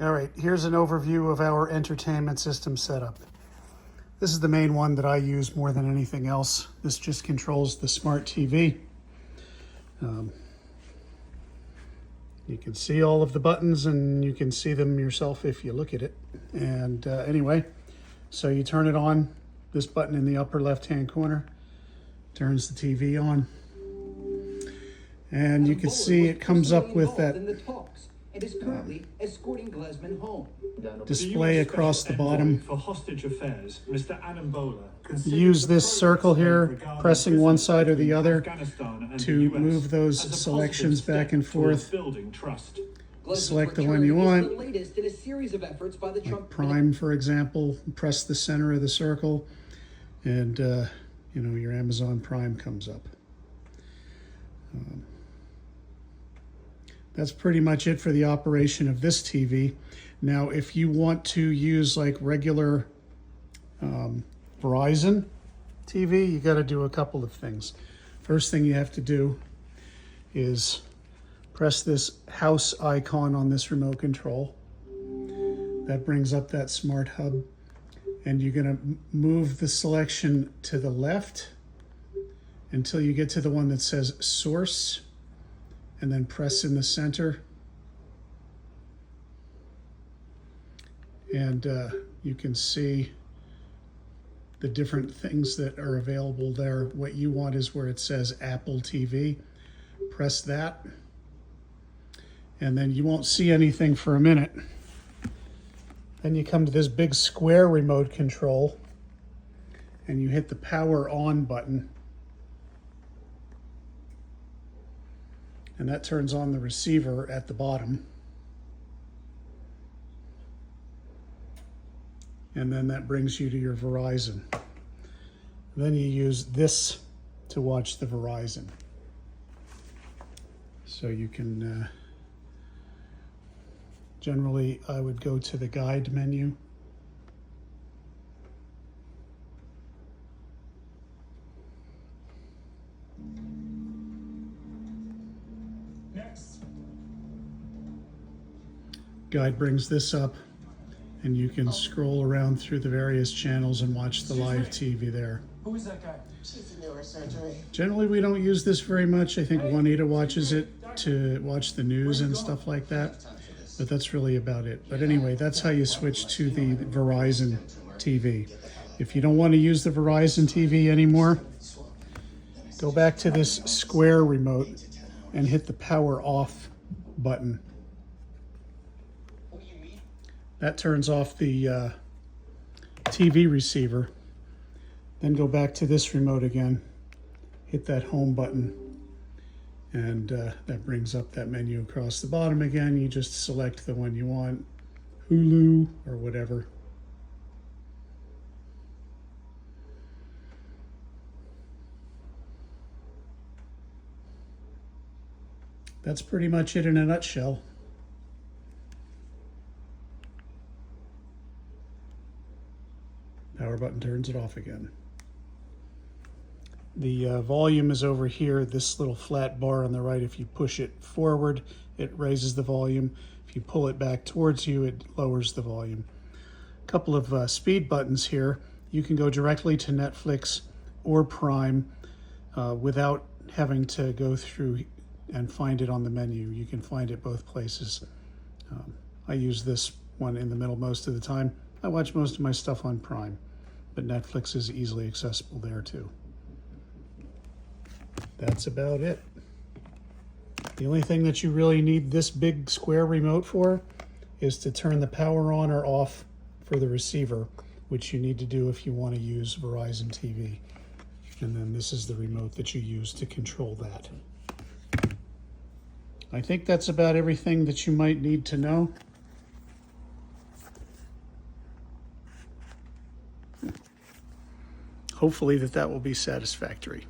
All right, here's an overview of our entertainment system setup. This is the main one that I use more than anything else. This just controls the smart TV. You can see all of the buttons and you can see them yourself if you look at it. And anyway, so you turn it on. This button in the upper left-hand corner turns the TV on. And you can see it comes up with that and is currently escorting Glesman home. Display across the bottom. For hostage affairs, Mr. Anambola Use this circle here, pressing one side or the other to move those selections back and forth. Select the one you want. Like Prime, for example, press the center of the circle and you know, your Amazon Prime comes up. That's pretty much it for the operation of this TV. Now, if you want to use like regular Verizon TV, you got to do a couple of things. First thing you have to do is press this house icon on this remote control. That brings up that smart hub, and you're going to move the selection to the left until you get to the one that says source, and then press in the center. And you can see the different things that are available there. What you want is where it says Apple TV. Press that. And then you won't see anything for a minute. Then you come to this big square remote control and you hit the power on button. And that turns on the receiver at the bottom. And then that brings you to your Verizon. Then you use this to watch the Verizon. So you can, generally I would go to the guide menu. Guide brings this up, and you can scroll around through the various channels and watch the live TV there. Who is that guy? She's in neurosurgery. Generally, we don't use this very much. I think Juanita watches it to watch the news and stuff like that, but that's really about it. But anyway, that's how you switch to the Verizon TV. If you don't want to use the Verizon TV anymore, go back to this square remote and hit the power off button. That turns off the TV receiver. Then go back to this remote again, hit that home button, and that brings up that menu across the bottom again. You just select the one you want, Hulu or whatever. That's pretty much it in a nutshell. Power button turns it off again. The volume is over here, this little flat bar on the right. If you push it forward, it raises the volume. If you pull it back towards you, it lowers the volume. A couple of speed buttons here. You can go directly to Netflix or Prime without having to go through and find it on the menu. You can find it both places. I use this one in the middle most of the time. I watch most of my stuff on Prime, but Netflix is easily accessible there too. That's about it. The only thing that you really need this big square remote for is to turn the power on or off for the receiver, which you need to do if you want to use Verizon TV. And then this is the remote that you use to control that. I think that's about everything that you might need to know. Hopefully that will be satisfactory.